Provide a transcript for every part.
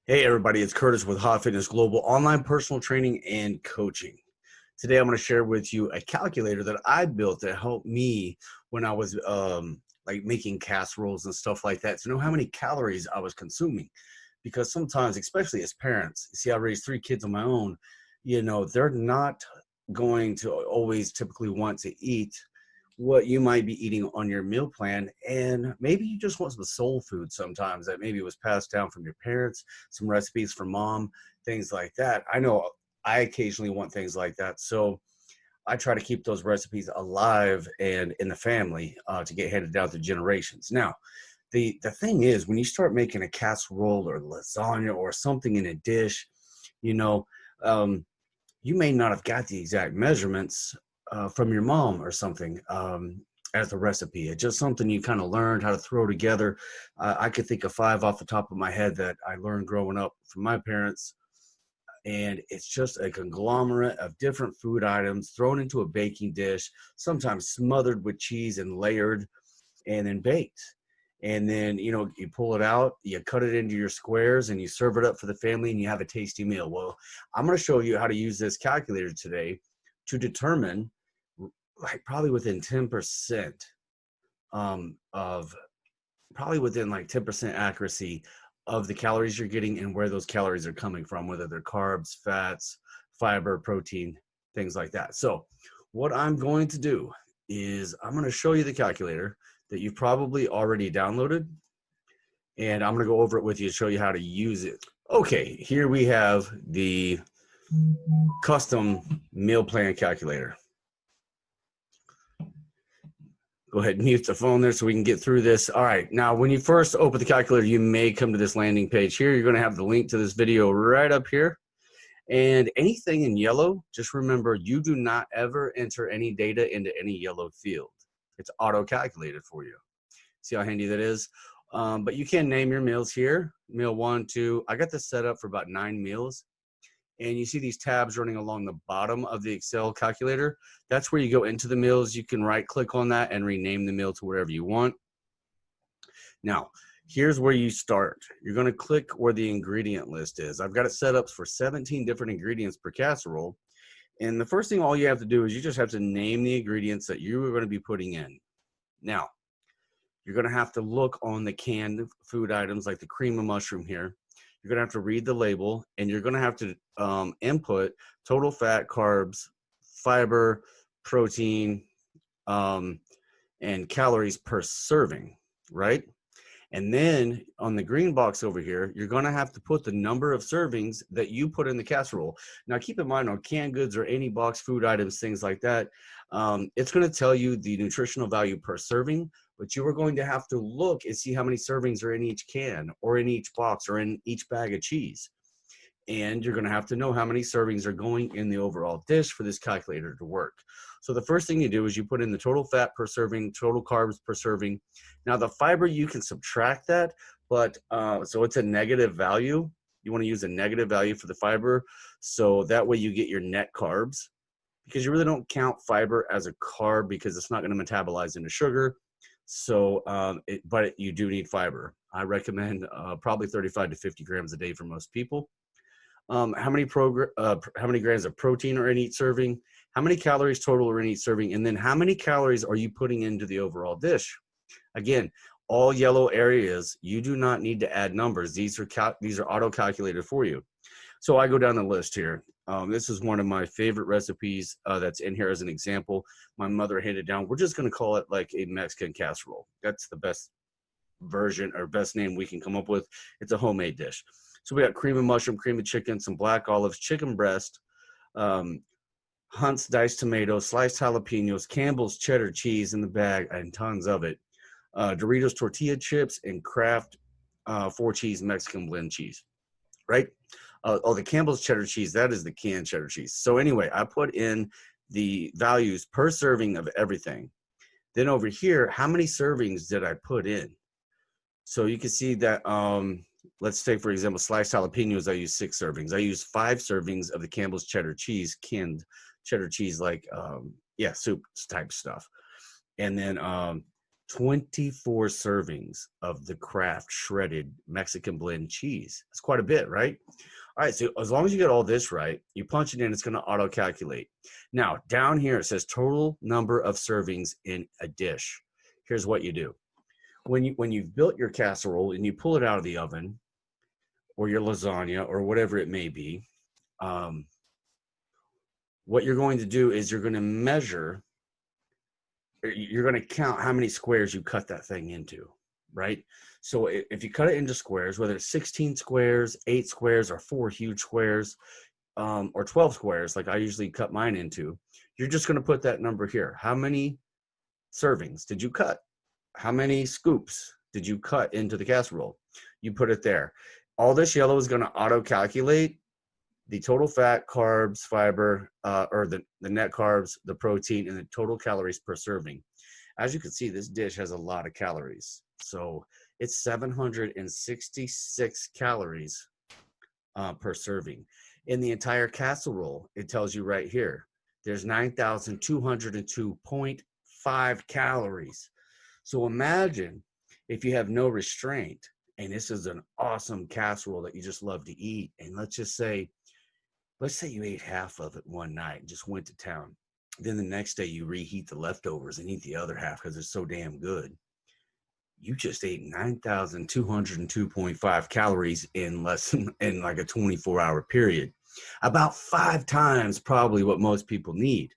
Hey everybody, it's Curtis with Hot Fitness Global, online personal training and coaching. Today I'm going to share with you a calculator that I built that helped me when I was like making casseroles and stuff like that to know how many calories I was consuming. Because sometimes, especially as parents, you see, I raised 3 kids on my own, they're not going to always typically want to eat what you might be eating on your meal plan. And maybe you just want some soul food sometimes that maybe was passed down from your parents, some recipes from mom, things like that. I know I occasionally want things like that. So I try to keep those recipes alive and in the family to get handed down through generations. Now, the thing is, when you start making a casserole or lasagna or something in a dish, you know, um, you may not have got the exact measurements from your mom or something as the recipe. It's just something you kind of learned how to throw together. I could think of 5 off the top of my head that I learned growing up from my parents. And it's just a conglomerate of different food items thrown into a baking dish, sometimes smothered with cheese and layered and then baked. And then, you pull it out, you cut it into your squares and you serve it up for the family and you have a tasty meal. Well, I'm going to show you how to use this calculator today to determine, like, probably within 10% of probably within like 10% accuracy of the calories you're getting and where those calories are coming from, whether they're carbs, fats, fiber, protein, things like that. So what I'm going to do is I'm going to show you the calculator that you've probably already downloaded, and I'm going to go over it with you to show you how to use it. Okay, here we have the custom meal plan calculator. Go ahead and mute the phone there so we can get through this. All right, now when you first open the calculator, you may come to this landing page here. You're going to have the link to this video right up here. And anything in yellow, just remember, you do not ever enter any data into any yellow field. It's auto-calculated for you. See how handy that is? But you can name your meals here. Meal 1, 2. I got this set up for about 9 meals. And you see these tabs running along the bottom of the Excel calculator. That's where you go into the meals. You can right click on that and rename the meal to whatever you want. Now, here's where you start. You're going to click where the ingredient list is. I've got it set up for 17 different ingredients per casserole. And the first thing all you have to do is you just have to name the ingredients that you are going to be putting in. Now, you're going to have to look on the canned food items like the cream of mushroom here. You're going to have to read the label, and you're going to have to input total fat, carbs, fiber, protein, and calories per serving, right? And then on the green box over here, you're going to have to put the number of servings that you put in the casserole. Now, keep in mind, on canned goods or any box food items, things like that, it's going to tell you the nutritional value per serving, but you are going to have to look and see how many servings are in each can or in each box or in each bag of cheese. And you're going to have to know how many servings are going in the overall dish for this calculator to work. So the first thing you do is you put in the total fat per serving, total carbs per serving. Now the fiber, you can subtract that, but so it's a negative value. You want to use a negative value for the fiber, so that way you get your net carbs, because you really don't count fiber as a carb because it's not going to metabolize into sugar. So, but you do need fiber. I recommend probably 35 to 50 grams a day for most people. How many grams of protein are in each serving, how many calories total are in each serving, and then how many calories are you putting into the overall dish. Again, all yellow areas, you do not need to add numbers. These are auto-calculated for you. So I go down the list here. This is one of my favorite recipes that's in here as an example. My mother handed down. We're just going to call it like a Mexican casserole. That's the best version or best name we can come up with. It's a homemade dish. So we got cream of mushroom, cream of chicken, some black olives, chicken breast, Hunt's diced tomatoes, sliced jalapenos, Campbell's cheddar cheese in the bag, and tons of it. Doritos tortilla chips, and Kraft 4-cheese Mexican blend cheese, right? The Campbell's cheddar cheese, that is the canned cheddar cheese. So anyway, I put in the values per serving of everything. Then over here, how many servings did I put in? So you can see that, let's take, for example, sliced jalapenos, I use 6 servings. I use 5 servings of the Campbell's cheddar cheese, canned cheddar cheese, like, soup type stuff. And then 24 servings of the Kraft shredded Mexican blend cheese. That's quite a bit, right? All right, so as long as you get all this right, you punch it in, it's going to auto-calculate. Now, down here, it says total number of servings in a dish. Here's what you do. When you've built your casserole and you pull it out of the oven, or your lasagna, or whatever it may be, what you're going to do is you're going to measure, you're going to count how many squares you cut that thing into, right? So if you cut it into squares, whether it's 16 squares, 8 squares, or 4 huge squares, or 12 squares, like I usually cut mine into, you're just going to put that number here. How many servings did you cut? How many scoops did you cut into the casserole? You put it there. All this yellow is going to auto-calculate the total fat, carbs, fiber, or the net carbs, the protein, and the total calories per serving. As you can see, this dish has a lot of calories. So it's 766 calories per serving. In the entire casserole, it tells you right here, there's 9,202.5 calories. So imagine if you have no restraint, and this is an awesome casserole that you just love to eat, and let's say you ate half of it one night and just went to town. Then the next day you reheat the leftovers and eat the other half because it's so damn good. You just ate 9,202.5 calories in like a 24-hour period. About 5 times probably what most people need.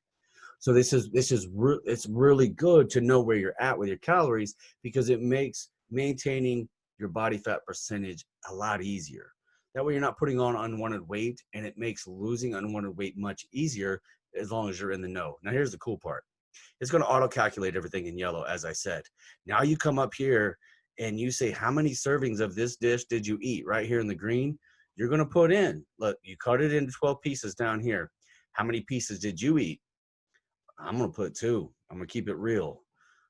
So it's really good to know where you're at with your calories, because it makes maintaining your body fat percentage a lot easier. That way you're not putting on unwanted weight, and it makes losing unwanted weight much easier as long as you're in the know. Now here's the cool part. It's going to auto-calculate everything in yellow, as I said. Now you come up here and you say, how many servings of this dish did you eat? Right here in the green, you're going to put in, look, you cut it into 12 pieces down here. How many pieces did you eat? I'm going to put 2. I'm going to keep it real.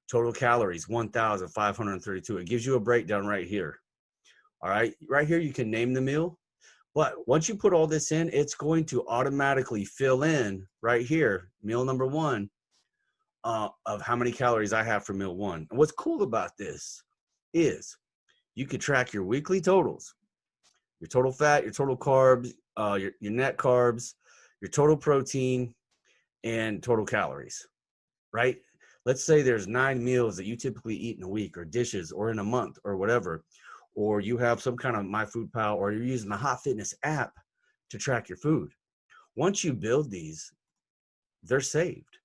Total calories, 1,532. It gives you a breakdown right here. All right. Right here, you can name the meal. But once you put all this in, it's going to automatically fill in right here, meal number 1, of how many calories I have for meal 1. And what's cool about this is you can track your weekly totals, your total fat, your total carbs, your net carbs, your total protein, and total calories, right? Let's say there's 9 meals that you typically eat in a week, or dishes, or in a month, or whatever, or you have some kind of MyFoodPal, or you're using the Hot Fitness app to track your food. Once you build these, they're saved.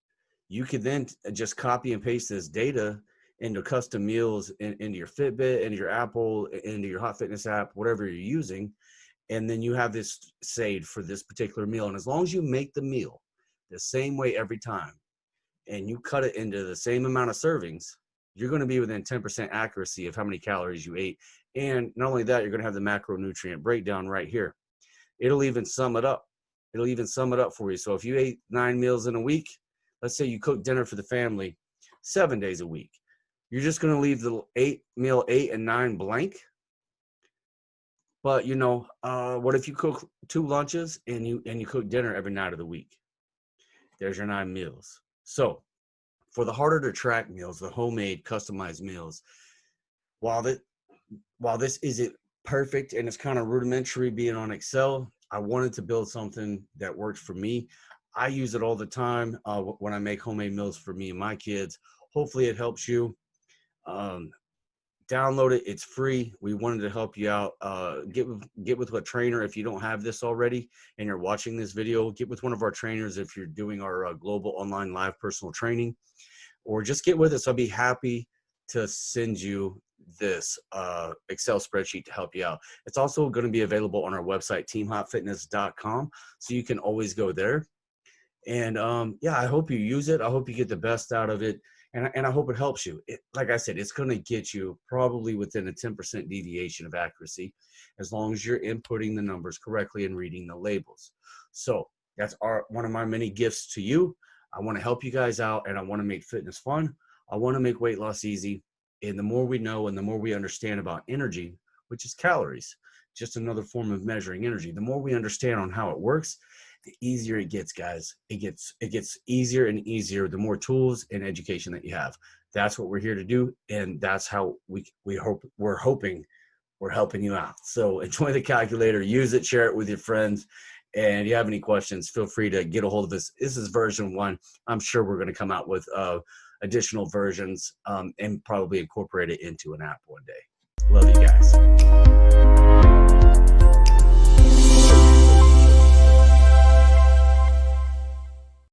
You could then just copy and paste this data into custom meals into your Fitbit, into your Apple, into your Hot Fitness app, whatever you're using, and then you have this saved for this particular meal. And as long as you make the meal the same way every time, and you cut it into the same amount of servings, you're going to be within 10% accuracy of how many calories you ate. And not only that, you're going to have the macronutrient breakdown right here. It'll even sum it up. It'll even sum it up for you. So if you ate 9 meals in a week, let's say you cook dinner for the family 7 days a week, you're just going to leave the meal 8 and 9 blank. But what if you cook 2 lunches and you cook dinner every night of the week? There's your 9 meals. So for the harder to track meals, the homemade customized meals, while this isn't perfect and it's kind of rudimentary being on Excel, I wanted to build something that worked for me. I use it all the time when I make homemade meals for me and my kids. Hopefully it helps you. Download it. It's free. We wanted to help you out. Get with a trainer if you don't have this already and you're watching this video. Get with one of our trainers if you're doing our global online live personal training, or just get with us. I'll be happy to send you this Excel spreadsheet to help you out. It's also going to be available on our website, teamhotfitness.com, so you can always go there. And yeah, I hope you use it. I hope you get the best out of it. And I hope it helps you. Like I said, it's going to get you probably within a 10% deviation of accuracy, as long as you're inputting the numbers correctly and reading the labels. So that's one of my many gifts to you. I want to help you guys out, and I want to make fitness fun. I want to make weight loss easy. And the more we know and the more we understand about energy, which is calories, just another form of measuring energy, the more we understand on how it works, the easier it gets, guys. It gets easier and easier the more tools and education that you have. That's what we're here to do, and that's how we're hoping we're helping you out. So enjoy the calculator, use it, share it with your friends. And if you have any questions, feel free to get a hold of us. This is version 1. I'm sure we're going to come out with additional versions and probably incorporate it into an app one day. Love you guys.